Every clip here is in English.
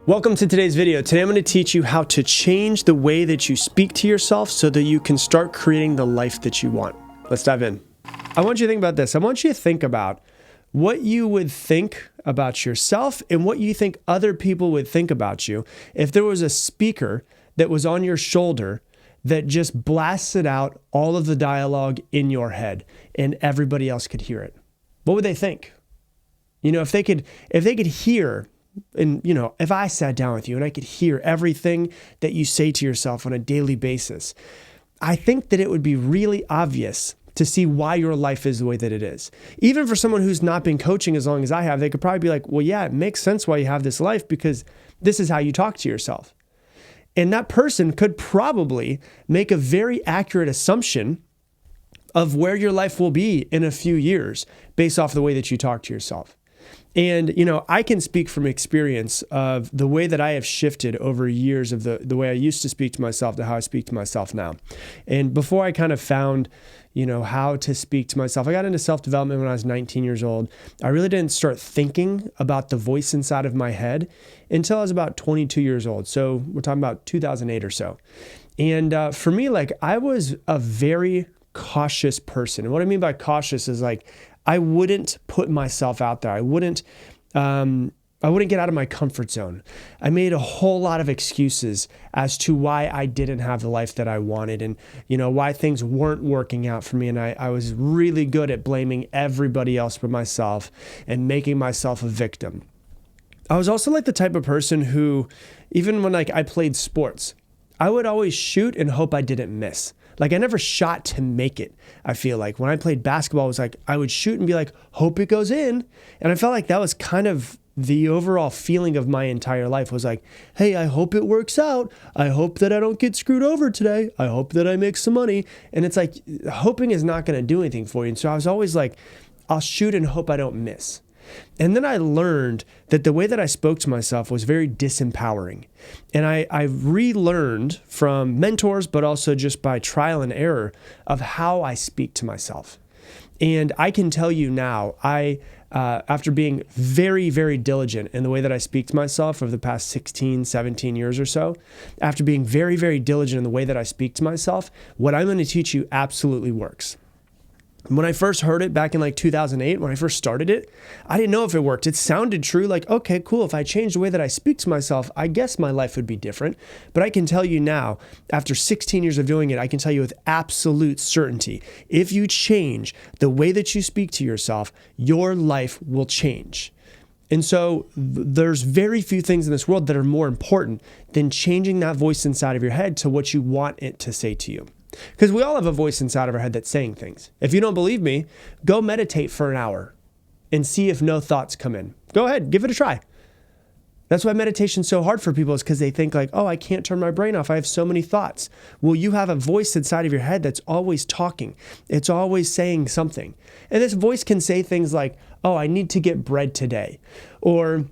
Welcome to today's video. Today I'm going to teach you how to change the way that you speak to yourself so that you can start creating the life that you want. Let's dive in. I want you to think about this. I want you to think about what you would think about yourself and what you think other people would think about you if there was a speaker that was on your shoulder that just blasted out all of the dialogue in your head and everybody else could hear it. What would they think? You know, if they could hear. And, you know, if I sat down with you and I could hear everything that you say to yourself on a daily basis, I think that it would be really obvious to see why your life is the way that it is. Even for someone who's not been coaching as long as I have, they could probably be like, well, yeah, it makes sense why you have this life because this is how you talk to yourself. And that person could probably make a very accurate assumption of where your life will be in a few years based off the way that you talk to yourself. And, you know, I can speak from experience of the way that I have shifted over years of the way I used to speak to myself to how I speak to myself now. And before I kind of found, you know, how to speak to myself, I got into self-development when I was 19 years old. I really didn't start thinking about the voice inside of my head until I was about 22 years old. So we're talking about 2008 or so. And for me, like, I was a very cautious person. And what I mean by cautious is like, I wouldn't put myself out there. I wouldn't get out of my comfort zone. I made a whole lot of excuses as to why I didn't have the life that I wanted and, you know, why things weren't working out for me. And I was really good at blaming everybody else but myself and making myself a victim. I was also like the type of person who, even when like I played sports, I would always shoot and hope I didn't miss. Like I never shot to make it. I feel like when I played basketball, it was like I would shoot and be like, hope it goes in. And I felt like that was kind of the overall feeling of my entire life was like, hey, I hope it works out. I hope that I don't get screwed over today. I hope that I make some money. And it's like, hoping is not going to do anything for you. And so I was always like, I'll shoot and hope I don't miss. And then I learned that the way that I spoke to myself was very disempowering. And I relearned from mentors, but also just by trial and error of how I speak to myself. And I can tell you now, after being very, very diligent in the way that I speak to myself over the past 16, 17 years or so, after being very, very diligent in the way that I speak to myself, what I'm going to teach you absolutely works. When I first heard it back in like 2008, when I first started it, I didn't know if it worked. It sounded true, like, okay, cool. If I changed the way that I speak to myself, I guess my life would be different. But I can tell you now, after 16 years of doing it, I can tell you with absolute certainty, if you change the way that you speak to yourself, your life will change. And so there's very few things in this world that are more important than changing that voice inside of your head to what you want it to say to you. Because we all have a voice inside of our head that's saying things. If you don't believe me, go meditate for an hour and see if no thoughts come in. Go ahead, give it a try. That's why meditation's so hard for people is because they think like, oh, I can't turn my brain off. I have so many thoughts. Well, you have a voice inside of your head that's always talking. It's always saying something. And this voice can say things like, oh, I need to get bread today. Or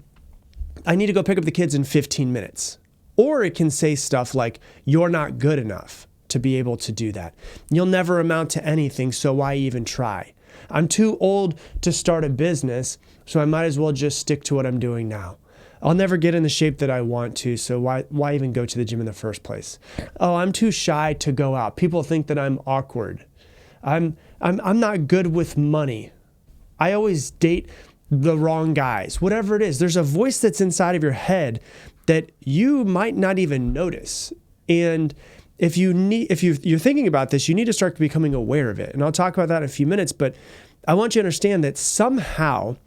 I need to go pick up the kids in 15 minutes. Or it can say stuff like, you're not good enough to be able to do that. You'll never amount to anything, so why even try? I'm too old to start a business, so I might as well just stick to what I'm doing now. I'll never get in the shape that I want to, so why even go to the gym in the first place? Oh, I'm too shy to go out. People think that I'm awkward. I'm not good with money. I always date the wrong guys. Whatever it is, there's a voice that's inside of your head that you might not even notice. And if you're thinking about this, you need to start becoming aware of it. And I'll talk about that in a few minutes, but I want you to understand that somehow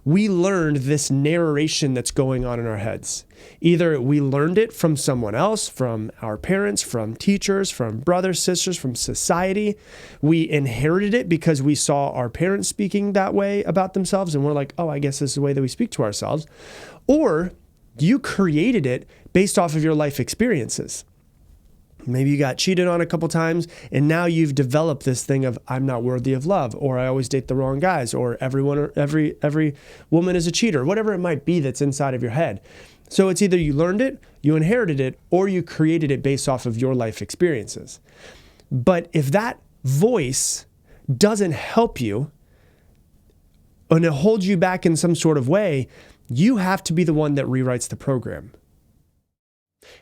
we learned this narration that's going on in our heads. Either we learned it from someone else, from our parents, from teachers, from brothers, sisters, from society. We inherited it because we saw our parents speaking that way about themselves, and we're like, oh, I guess this is the way that we speak to ourselves. Or you created it based off of your life experiences. Maybe you got cheated on a couple times and now you've developed this thing of I'm not worthy of love, or I always date the wrong guys, or every woman is a cheater, whatever it might be that's inside of your head. So it's either you learned it, you inherited it, or you created it based off of your life experiences. But if that voice doesn't help you and it holds you back in some sort of way, you have to be the one that rewrites the program.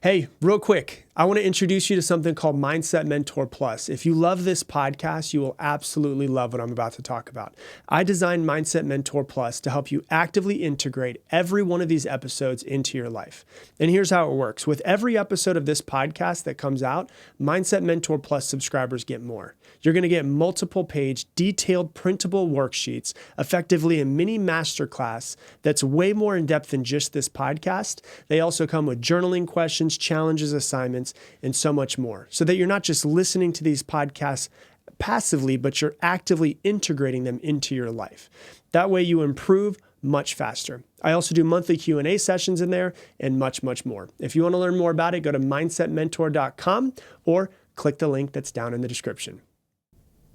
Hey, real quick, I want to introduce you to something called Mindset Mentor Plus. If you love this podcast, you will absolutely love what I'm about to talk about. I designed Mindset Mentor Plus to help you actively integrate every one of these episodes into your life. And here's how it works. With every episode of this podcast that comes out, Mindset Mentor Plus subscribers get more. You're going to get multiple page, detailed, printable worksheets, effectively a mini masterclass that's way more in depth than just this podcast. They also come with journaling questions, challenges, assignments, and so much more, so that you're not just listening to these podcasts passively, but you're actively integrating them into your life. That way you improve much faster. I also do monthly Q&A sessions in there and much, much more. If you want to learn more about it, go to mindsetmentor.com or click the link that's down in the description.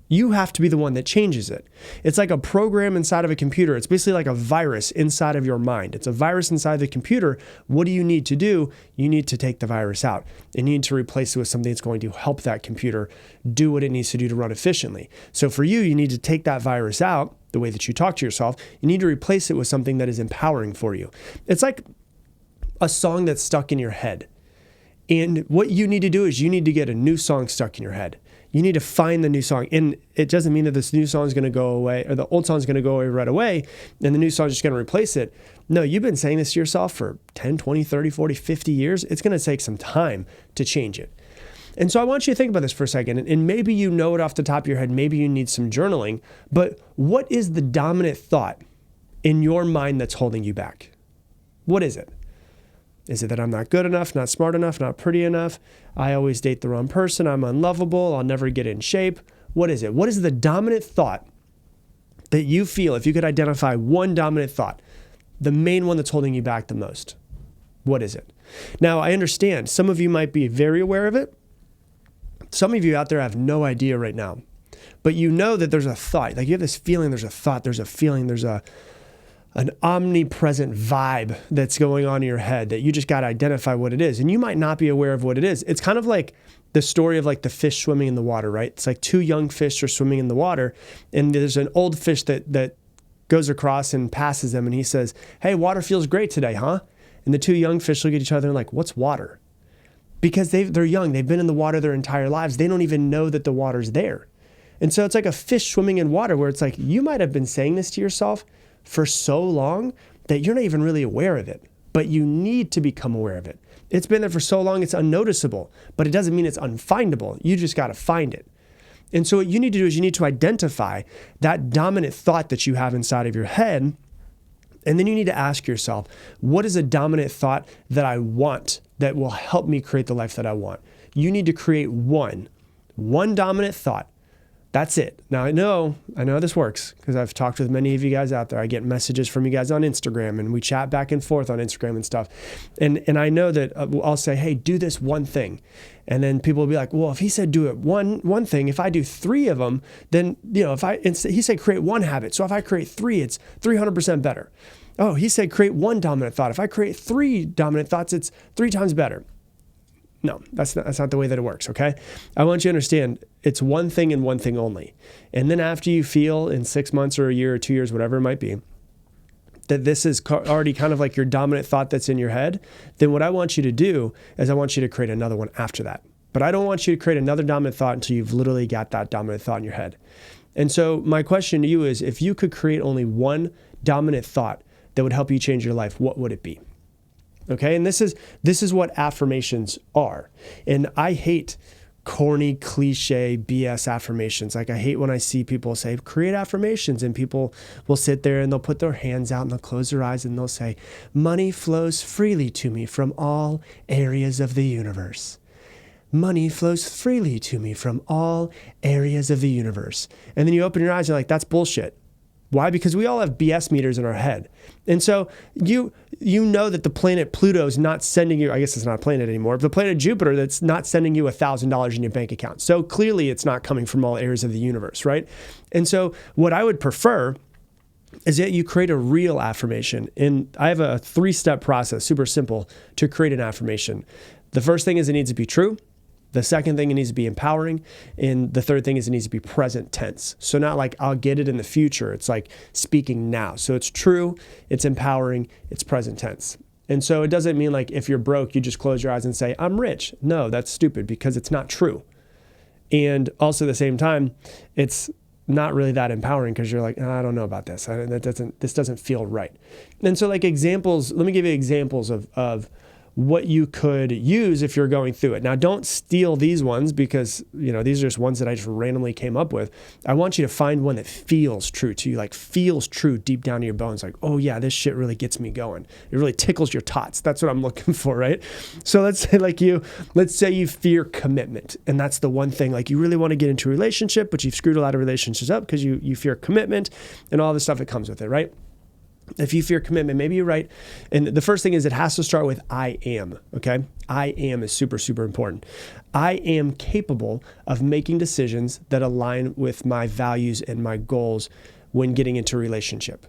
You have to be the one that changes it. It's like a program inside of a computer. It's basically like a virus inside of your mind. It's a virus inside the computer. What do you need to do? You need to take the virus out and you need to replace it with something that's going to help that computer do what it needs to do to run efficiently. So for you, you need to take that virus out, the way that you talk to yourself. You need to replace it with something that is empowering for you. It's like a song that's stuck in your head. And what you need to do is you need to get a new song stuck in your head. You need to find the new song. And it doesn't mean that this new song is going to go away or the old song is going to go away right away and the new song is just going to replace it. No, you've been saying this to yourself for 10, 20, 30, 40, 50 years. It's going to take some time to change it. And so I want you to think about this for a second. And maybe you know it off the top of your head. Maybe you need some journaling. But what is the dominant thought in your mind that's holding you back? What is it? Is it that I'm not good enough, not smart enough, not pretty enough? I always date the wrong person. I'm unlovable. I'll never get in shape. What is it? What is the dominant thought that you feel, if you could identify one dominant thought, the main one that's holding you back the most? What is it? Now, I understand some of you might be very aware of it. Some of you out there have no idea right now, but you know that there's a thought. Like you have this feeling, there's a thought, there's a feeling, there's an omnipresent vibe that's going on in your head that you just got to identify what it is. And you might not be aware of what it is. It's kind of like the story of like the fish swimming in the water, right? It's like two young fish are swimming in the water and there's an old fish that goes across and passes them. And he says, "Hey, water feels great today, huh?" And the two young fish look at each other and like, "What's water?" Because they're young. They've been in the water their entire lives. They don't even know that the water's there. And so it's like a fish swimming in water where it's like, you might have been saying this to yourself for so long that you're not even really aware of it, but you need to become aware of it. It's been there for so long, it's unnoticeable, but it doesn't mean it's unfindable. You just got to find it. And so what you need to do is you need to identify that dominant thought that you have inside of your head. And then you need to ask yourself, what is a dominant thought that I want that will help me create the life that I want? You need to create one dominant thought. That's it. Now, I know how this works because I've talked with many of you guys out there. I get messages from you guys on Instagram and we chat back and forth on Instagram and stuff. And I know that I'll say, "Hey, do this one thing." And then people will be like, "Well, if he said do it one thing, if I do three of them, then, he said create one habit. So if I create three, it's 300% better. Oh, he said create one dominant thought. If I create three dominant thoughts, it's 3 times better." No, that's not the way that it works, okay? I want you to understand it's one thing and one thing only. And then after you feel in 6 months or a year or 2 years, whatever it might be, that this is already kind of like your dominant thought that's in your head, then what I want you to do is I want you to create another one after that. But I don't want you to create another dominant thought until you've literally got that dominant thought in your head. And so my question to you is, if you could create only one dominant thought that would help you change your life, what would it be? Okay, and this is what affirmations are. And I hate corny, cliche, BS affirmations. Like I hate when I see people say, create affirmations, and people will sit there and they'll put their hands out and they'll close their eyes and they'll say, "Money flows freely to me from all areas of the universe. Money flows freely to me from all areas of the universe." And then you open your eyes and you're like, that's bullshit. Why? Because we all have BS meters in our head. And so you know that the planet Pluto is not sending you, I guess it's not a planet anymore, but the planet Jupiter that's not sending you $1,000 in your bank account. So clearly it's not coming from all areas of the universe, right? And so what I would prefer is that you create a real affirmation. And I have a 3-step process, super simple, to create an affirmation. The first thing is it needs to be true. The second thing, it needs to be empowering. And the third thing is it needs to be present tense. So not like I'll get it in the future. It's like speaking now. So it's true, it's empowering, it's present tense. And so it doesn't mean like if you're broke, you just close your eyes and say, I'm rich. No, that's stupid because it's not true. And also at the same time, it's not really that empowering because you're like, oh, I don't know about this. This doesn't feel right. And so like examples, let me give you examples of what you could use if you're going through it. Now, don't steal these ones because, these are just ones that I just randomly came up with. I want you to find one that feels true to you, like feels true deep down in your bones. Like, oh yeah, this shit really gets me going. It really tickles your tots. That's what I'm looking for, right? So let's say you fear commitment. And that's the one thing, like you really want to get into a relationship, but you've screwed a lot of relationships up because you fear commitment and all the stuff that comes with it, right? If you fear commitment, maybe you write, and the first thing is it has to start with I am, okay? I am is super, super important. I am capable of making decisions that align with my values and my goals when getting into a relationship,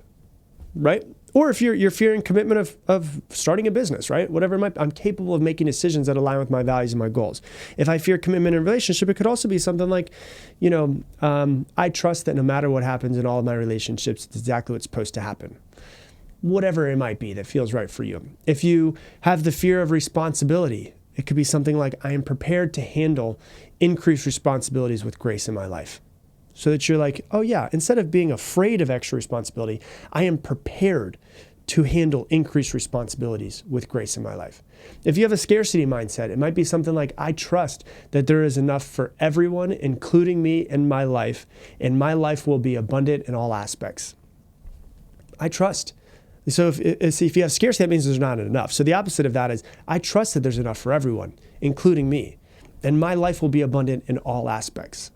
right? Or if you're fearing commitment of starting a business, right? Whatever it might be, I'm capable of making decisions that align with my values and my goals. If I fear commitment in a relationship, it could also be something like, I trust that no matter what happens in all of my relationships, it's exactly what's supposed to happen. Whatever it might be that feels right for you. If you have the fear of responsibility, it could be something like, I am prepared to handle increased responsibilities with grace in my life. So that you're like, oh yeah, instead of being afraid of extra responsibility, I am prepared to handle increased responsibilities with grace in my life. If you have a scarcity mindset, it might be something like, I trust that there is enough for everyone, including me in my life, and my life will be abundant in all aspects. I trust. So if you have scarcity, that means there's not enough. So the opposite of that is, I trust that there's enough for everyone, including me, and my life will be abundant in all aspects.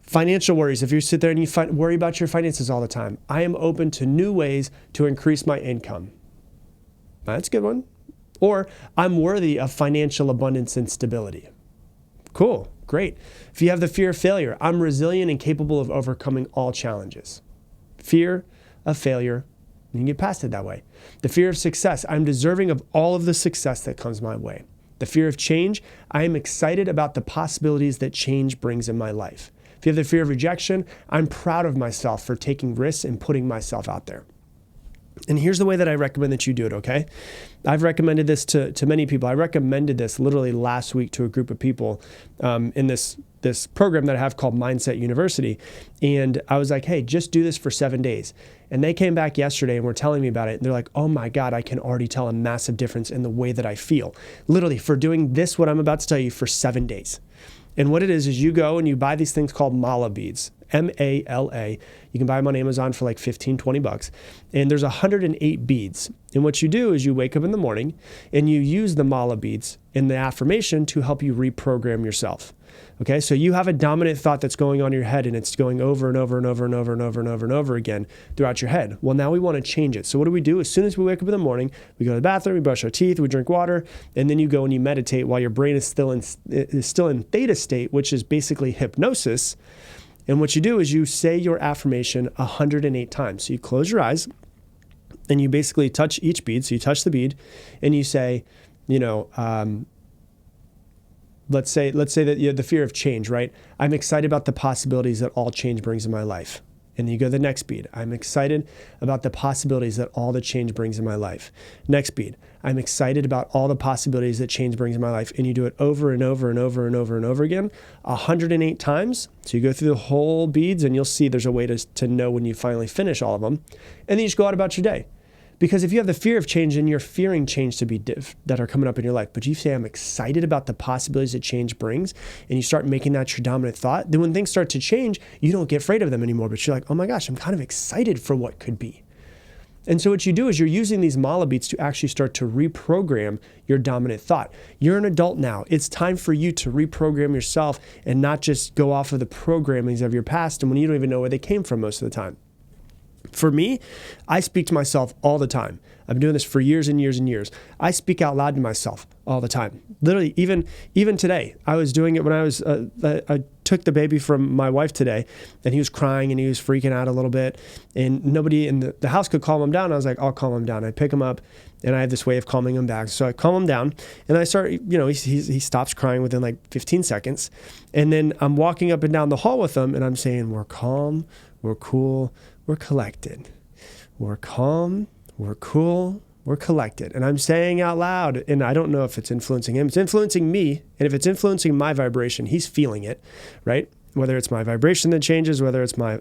Financial worries. If you sit there and you worry about your finances all the time, I am open to new ways to increase my income. That's a good one. Or I'm worthy of financial abundance and stability. Cool, great. If you have the fear of failure, I'm resilient and capable of overcoming all challenges. Fear of failure. You can get past it that way. The fear of success. I'm deserving of all of the success that comes my way. The fear of change. I am excited about the possibilities that change brings in my life. If you have the fear of rejection, I'm proud of myself for taking risks and putting myself out there. And here's the way that I recommend that you do it, okay? I've recommended this to many people. I recommended this literally last week to a group of people in this program that I have called Mindset University. And I was like, hey, just do this for 7 days. And they came back yesterday and were telling me about it. And they're like, oh my God, I can already tell a massive difference in the way that I feel. Literally for doing this, what I'm about to tell you, for 7 days. And what it is you go and you buy these things called mala beads, M-A-L-A. You can buy them on Amazon for like $15-20. And there's 108 beads. And what you do is you wake up in the morning and you use the mala beads in the affirmation to help you reprogram yourself. Okay, so you have a dominant thought that's going on in your head and it's going over and over and over and over and over and over and over again throughout your head. Well, now we want to change it. So what do? As soon as we wake up in the morning, we go to the bathroom, we brush our teeth, we drink water, and then you go and you meditate while your brain is still in theta state, which is basically hypnosis. And what you do is you say your affirmation 108 times. So you close your eyes and you basically touch each bead. So you touch the bead and you say, let's say that you have the fear of change, right? I'm excited about the possibilities that all change brings in my life. And then you go to the next bead. I'm excited about the possibilities that all the change brings in my life. Next bead. I'm excited about all the possibilities that change brings in my life. And you do it over and over and over and over and over again, 108 times. So you go through the whole beads and you'll see there's a way to know when you finally finish all of them. And then you just go out about your day. Because if you have the fear of change and you're fearing change to be that are coming up in your life, but you say, I'm excited about the possibilities that change brings, and you start making that your dominant thought, then when things start to change, you don't get afraid of them anymore, but you're like, oh my gosh, I'm kind of excited for what could be. And so what you do is you're using these mala beads to actually start to reprogram your dominant thought. You're an adult now. It's time for you to reprogram yourself and not just go off of the programmings of your past and when you don't even know where they came from most of the time. For me, I speak to myself all the time. I've been doing this for years and years and years. I speak out loud to myself all the time. Literally, even today, I was doing it when I took the baby from my wife today, and he was crying and he was freaking out a little bit, and nobody in the house could calm him down. I was like, I'll calm him down. I pick him up, and I have this way of calming him back. So I calm him down, and I start, he stops crying within like 15 seconds, and then I'm walking up and down the hall with him, and I'm saying, we're calm, we're cool, we're collected. We're calm, we're cool, We're collected. And I'm saying out loud, and I don't know if it's influencing him. It's influencing me. And if it's influencing my vibration, he's feeling it, right? Whether it's my vibration that changes, whether it's my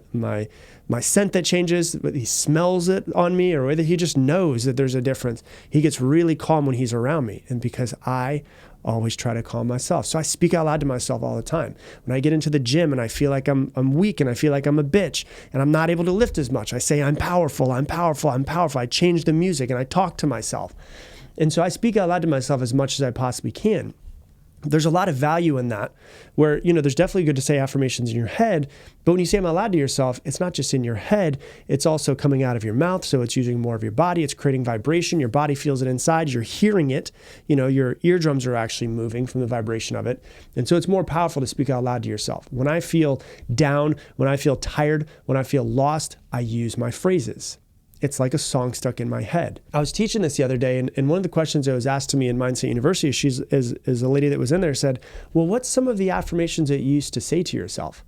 scent that changes, whether he smells it on me, or whether he just knows that there's a difference. He gets really calm when he's around me. And because I always try to calm myself. So I speak out loud to myself all the time. When I get into the gym and I feel like I'm weak and I feel like I'm a bitch and I'm not able to lift as much, I say, I'm powerful, I'm powerful, I'm powerful. I change the music and I talk to myself. And so I speak out loud to myself as much as I possibly can. There's a lot of value in that where, there's definitely good to say affirmations in your head, but when you say them out loud to yourself, it's not just in your head, it's also coming out of your mouth. So it's using more of your body. It's creating vibration. Your body feels it inside. You're hearing it. Your eardrums are actually moving from the vibration of it. And so it's more powerful to speak out loud to yourself. When I feel down, when I feel tired, when I feel lost, I use my phrases. It's like a song stuck in my head. I was teaching this the other day, and one of the questions that was asked to me in Mindset University, is a lady that was in there said, well, what's some of the affirmations that you used to say to yourself?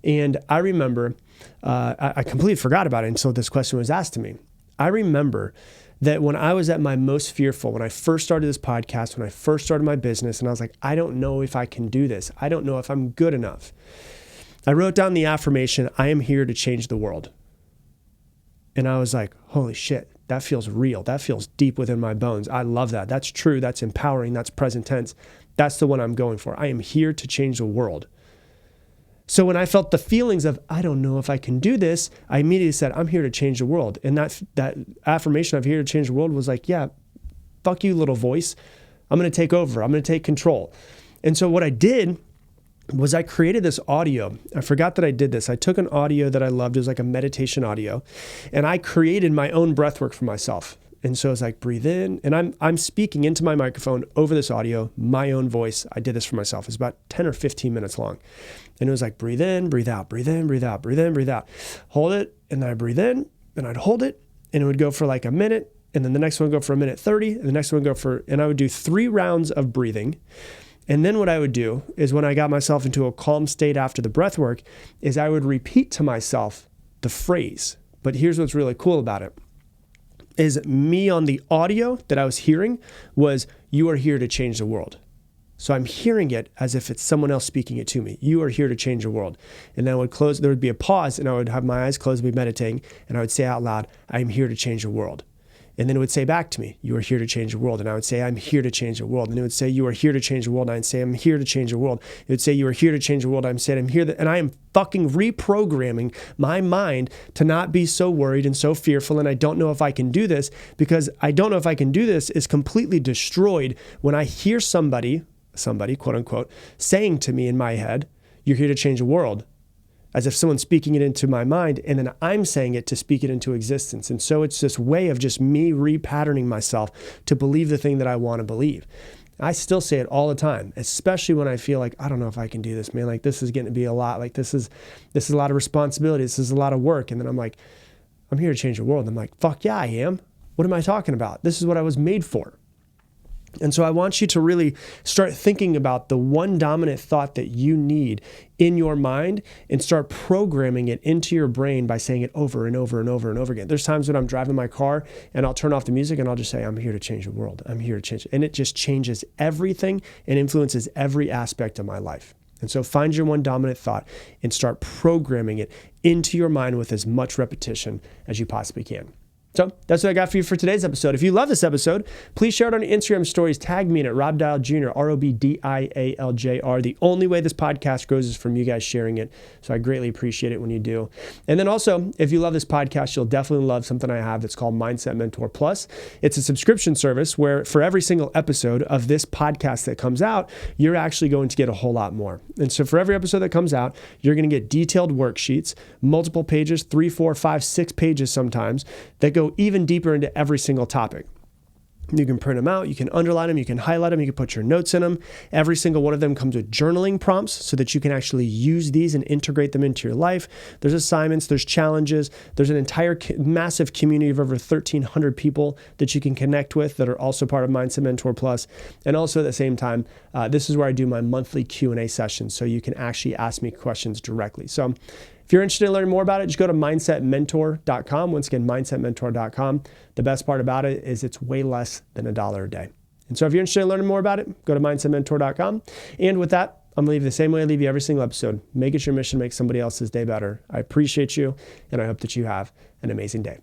And I remember, I completely forgot about it until this question was asked to me. I remember that when I was at my most fearful, when I first started this podcast, when I first started my business, and I was like, I don't know if I can do this. I don't know if I'm good enough. I wrote down the affirmation, I am here to change the world. And I was like, holy shit, that feels real. That feels deep within my bones. I love that. That's true. That's empowering. That's present tense. That's the one I'm going for. I am here to change the world. So when I felt the feelings of, I don't know if I can do this, I immediately said, I'm here to change the world. And that affirmation of here to change the world was like, yeah, fuck you, little voice. I'm going to take over. I'm going to take control. And so what I did was I created this audio. I forgot that I did this. I took an audio that I loved. It was like a meditation audio. And I created my own breath work for myself. And so I was like, breathe in. And I'm speaking into my microphone over this audio, my own voice. I did this for myself. It's about 10 or 15 minutes long. And it was like, breathe in, breathe out, breathe in, breathe out, breathe in, breathe out. Hold it. And then I breathe in and I'd hold it. And it would go for like a minute. And then the next one would go for a minute 30. And the next one would go and I would do 3 rounds of breathing. And then what I would do is when I got myself into a calm state after the breath work is I would repeat to myself the phrase. But here's what's really cool about it is me on the audio that I was hearing was, you are here to change the world. So I'm hearing it as if it's someone else speaking it to me. You are here to change the world. And then I would close, there would be a pause and I would have my eyes closed and be meditating. And I would say out loud, I am here to change the world. And then it would say back to me, you are here to change the world. And I would say, I'm here to change the world. And it would say, you are here to change the world. And I'd say, I'm here to change the world. It would say, you are here to change the world. I'm saying, I'm here. And I am fucking reprogramming my mind to not be so worried and so fearful. And I don't know if I can do this, because I don't know if I can do this is completely destroyed when I hear somebody, quote unquote, saying to me in my head, you're here to change the world. As if someone's speaking it into my mind, and then I'm saying it to speak it into existence. And so it's this way of just me repatterning myself to believe the thing that I want to believe. I still say it all the time, especially when I feel like, I don't know if I can do this, man. Like, this is getting to be a lot. Like, this is a lot of responsibility. This is a lot of work. And then I'm like, I'm here to change the world. And I'm like, fuck yeah, I am. What am I talking about? This is what I was made for. And so I want you to really start thinking about the one dominant thought that you need in your mind and start programming it into your brain by saying it over and over and over and over again. There's times when I'm driving my car and I'll turn off the music and I'll just say, I'm here to change the world. I'm here to change it. And it just changes everything and influences every aspect of my life. And so find your one dominant thought and start programming it into your mind with as much repetition as you possibly can. So that's what I got for you for today's episode. If you love this episode, please share it on your Instagram stories. Tag me in at Rob Dial Jr., ROBDIALJR. The only way this podcast grows is from you guys sharing it. So I greatly appreciate it when you do. And then also, if you love this podcast, you'll definitely love something I have that's called Mindset Mentor Plus. It's a subscription service where for every single episode of this podcast that comes out, you're actually going to get a whole lot more. And so for every episode that comes out, you're going to get detailed worksheets, multiple pages, 3, 4, 5, 6 pages sometimes, that go even deeper into every single topic. You can print them out, you can underline them, you can highlight them, you can put your notes in them. Every single one of them comes with journaling prompts so that you can actually use these and integrate them into your life. There's assignments, there's challenges, there's an entire massive community of over 1,300 people that you can connect with that are also part of Mindset Mentor Plus. And also at the same time, this is where I do my monthly Q&A sessions so you can actually ask me questions directly. So If you're interested in learning more about it, just go to mindsetmentor.com. Once again, mindsetmentor.com. The best part about it is it's way less than $1 a day. And so if you're interested in learning more about it, go to mindsetmentor.com. And with that, I'm going to leave you the same way I leave you every single episode. Make it your mission to make somebody else's day better. I appreciate you, and I hope that you have an amazing day.